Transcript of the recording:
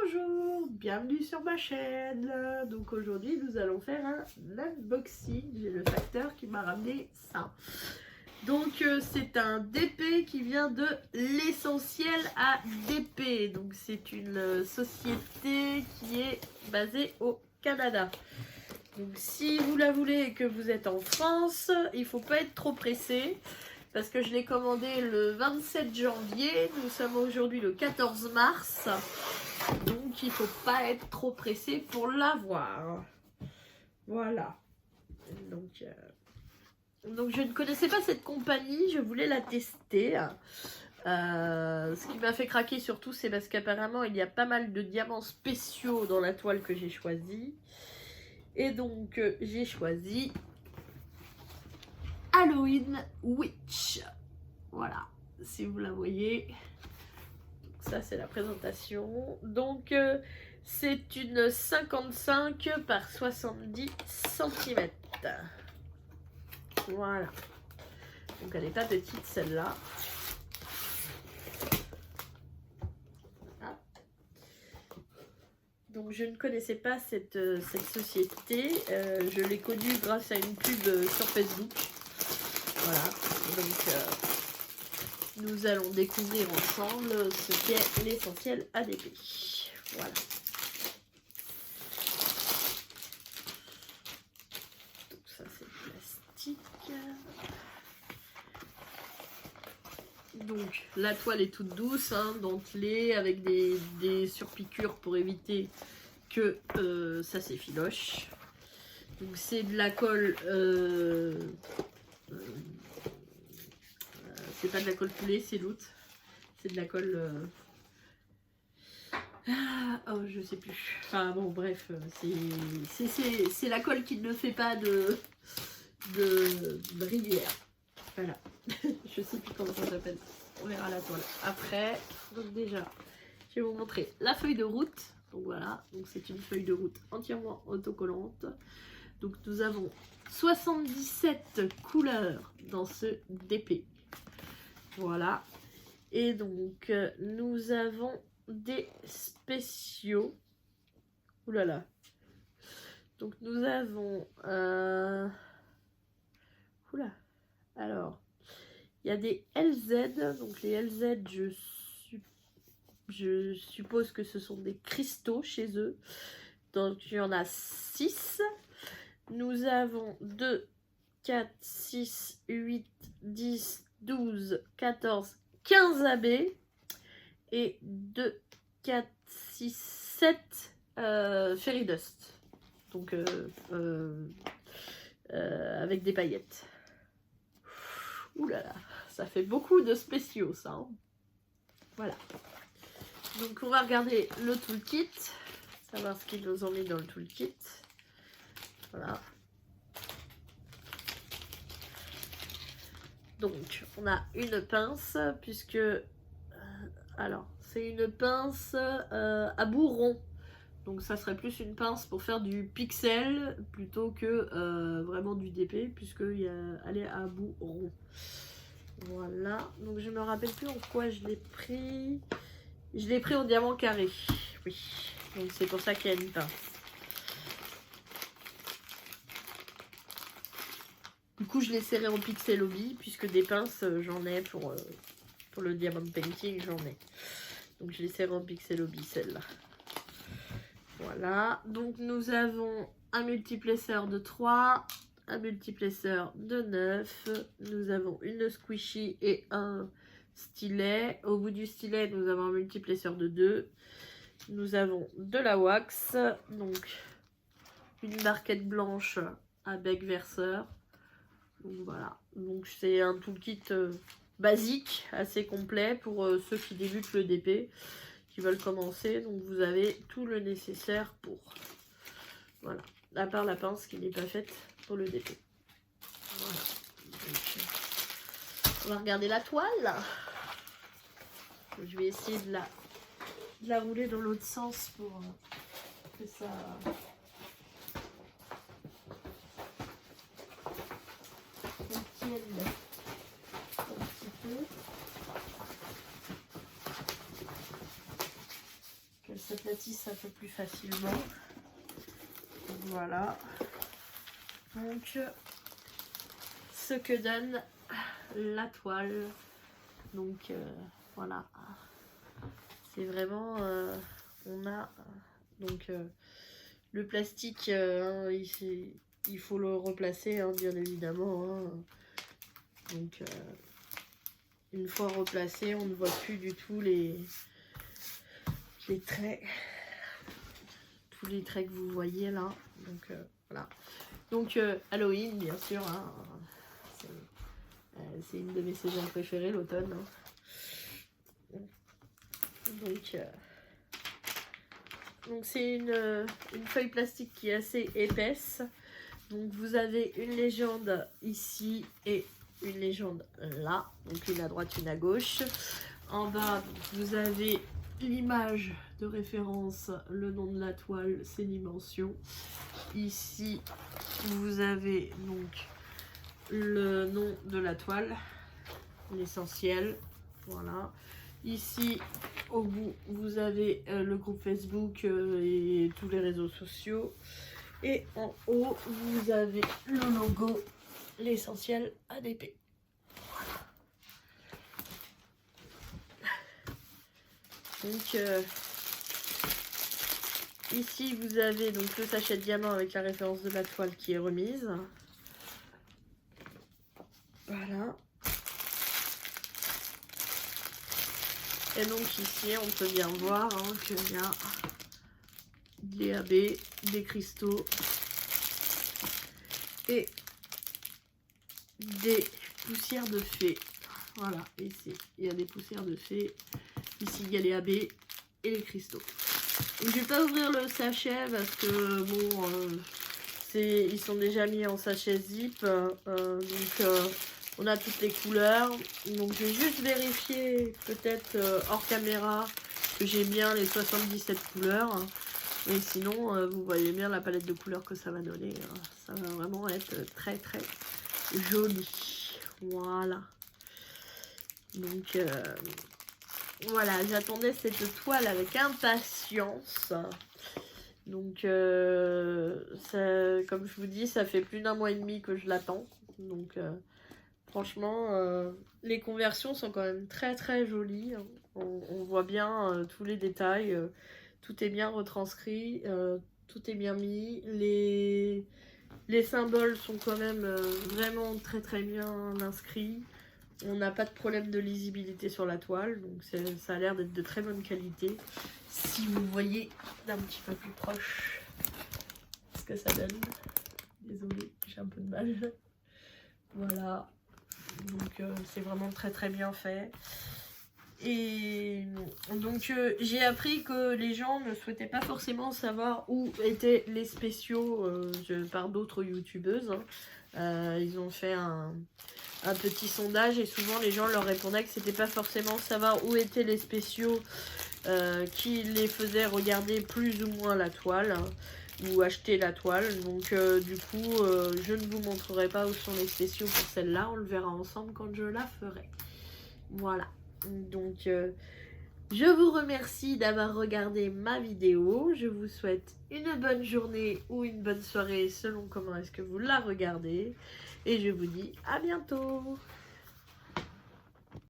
Bonjour, bienvenue sur ma chaîne. Donc aujourd'hui nous allons faire un unboxing. J'ai le facteur qui m'a ramené ça. Donc c'est un DP qui vient de l'Essentiel ADP. Donc c'est une société qui est basée au Canada. Donc si vous la voulez et que vous êtes en France, il ne faut pas être trop pressé. Parce que je l'ai commandé le 27 janvier. Nous sommes aujourd'hui le 14 mars. Donc il ne faut pas être trop pressé pour l'avoir. Voilà. Donc je ne connaissais pas cette compagnie. Je voulais la tester. Ce qui m'a fait craquer surtout, c'est parce qu'apparemment il y a pas mal de diamants spéciaux dans la toile que j'ai choisie. Et donc j'ai choisi Halloween Witch. Voilà, si vous la voyez. Ça c'est la présentation. Donc c'est une 55 par 70 cm. Voilà. Donc elle n'est pas petite celle-là. Donc je ne connaissais pas cette société. Je l'ai connue grâce à une pub sur Facebook. Voilà. Donc nous allons découvrir ensemble ce qu'est l'Essentiel ADP. Voilà. Donc ça c'est plastique. Donc la toile est toute douce, hein, dentelée, avec des surpiqûres pour éviter que ça s'effiloche. Donc c'est de la colle... c'est pas de la colle poulet, c'est l'autre. C'est de la colle... oh, je sais plus. Enfin bon, bref, c'est la colle qui ne fait pas de rivière. Voilà. Je sais plus comment ça s'appelle. On verra la toile après. Donc déjà, je vais vous montrer la feuille de route. Donc voilà, donc c'est une feuille de route entièrement autocollante. Donc nous avons 77 couleurs dans ce DP. Voilà. Et donc nous avons des spéciaux. Ouh là là. Donc nous avons oula. Alors, il y a des LZ. Donc les LZ, je suppose que ce sont des cristaux chez eux. Donc il y en a 6. Nous avons 2, 4, 6, 8, 10, 12, 14, 15 AB. Et 2, 4, 6, 7 Fairy Dust. Donc avec des paillettes. Ouh là là, ça fait beaucoup de spéciaux ça. Hein. Voilà. Donc on va regarder le toolkit, savoir ce qu'ils nous ont mis dans le toolkit. Voilà. Donc on a une pince puisque alors c'est une pince à bout rond. Donc ça serait plus une pince pour faire du pixel plutôt que vraiment du DP puisque elle est à bout rond. Voilà, donc je me rappelle plus en quoi je l'ai pris. Je l'ai pris en diamant carré, oui. Donc c'est pour ça qu'il y a une pince. Du coup je l'ai serré en pixel hobby puisque des pinces j'en ai pour le diamond painting, j'en ai. Donc je l'ai serré en pixel hobby celle-là. Voilà, donc nous avons un multiplesseur de 3, un multiplesseur de 9, nous avons une squishy et un stylet. Au bout du stylet, nous avons un multiplesseur de 2. Nous avons de la wax, donc une barquette blanche à bec verseur. Donc voilà, donc c'est un toolkit basique, assez complet pour ceux qui débutent le DP. Qui veulent commencer, donc vous avez tout le nécessaire pour. Voilà, à part la pince qui n'est pas faite pour le DP. Voilà. Donc, on va regarder la toile. Je vais essayer de la rouler dans l'autre sens pour que ça. Tienne un petit peu. s'aplatisse un peu plus facilement. Voilà. Donc, ce que donne la toile. Donc, voilà. C'est vraiment... on a... donc, le plastique, il faut le replacer, hein, bien évidemment. Hein. Donc, une fois replacé, on ne voit plus du tout les traits. Tous les traits que vous voyez là. Donc, voilà. Donc, Halloween, bien sûr. Hein. C'est une de mes saisons préférées, l'automne. Hein. Donc c'est une feuille plastique qui est assez épaisse. Donc vous avez une légende ici et une légende là. Donc une à droite, une à gauche. En bas, vous avez l'image de référence, le nom de la toile, ses dimensions. Ici, vous avez donc le nom de la toile, l'essentiel. Voilà. Ici, au bout, vous avez le groupe Facebook et tous les réseaux sociaux. Et en haut, vous avez le logo, l'essentiel ADP. Voilà. Donc, ici, vous avez donc le sachet de diamant avec la référence de la toile qui est remise. Voilà. Et donc ici, on peut bien voir hein, qu'il y a des AB, des cristaux et des poussières de fée. Voilà, ici, il y a des poussières de fée. Ici, il y a les AB et les cristaux. Donc, je vais pas ouvrir le sachet parce que, bon, ils sont déjà mis en sachet zip. On a toutes les couleurs. Donc je vais juste vérifier peut-être hors caméra que j'ai bien les 77 couleurs. Mais sinon, vous voyez bien la palette de couleurs que ça va donner. Ça va vraiment être très très joli. Voilà. Donc voilà, j'attendais cette toile avec impatience. Donc comme je vous dis, ça fait plus d'1 mois et demi que je l'attends. Donc franchement, les conversions sont quand même très très jolies. On voit bien tous les détails. Tout est bien retranscrit. Tout est bien mis. Les symboles sont quand même vraiment très très bien inscrits. On n'a pas de problème de lisibilité sur la toile. Donc ça a l'air d'être de très bonne qualité. Si vous voyez d'un petit peu plus proche ce que ça donne. Désolée, j'ai un peu de mal. Voilà. Donc c'est vraiment très très bien fait. Et donc j'ai appris que les gens ne souhaitaient pas forcément savoir où étaient les spéciaux par d'autres youtubeuses. Ils ont fait un petit sondage et souvent les gens leur répondaient que c'était pas forcément savoir où étaient les spéciaux qui les faisaient regarder plus ou moins la toile. Ou acheter la toile. Donc du coup je ne vous montrerai pas où sont les spéciaux pour celle-là, on le verra ensemble quand je la ferai. Voilà, donc je vous remercie d'avoir regardé ma vidéo. Je vous souhaite une bonne journée ou une bonne soirée selon comment est-ce que vous la regardez, et je vous dis à bientôt.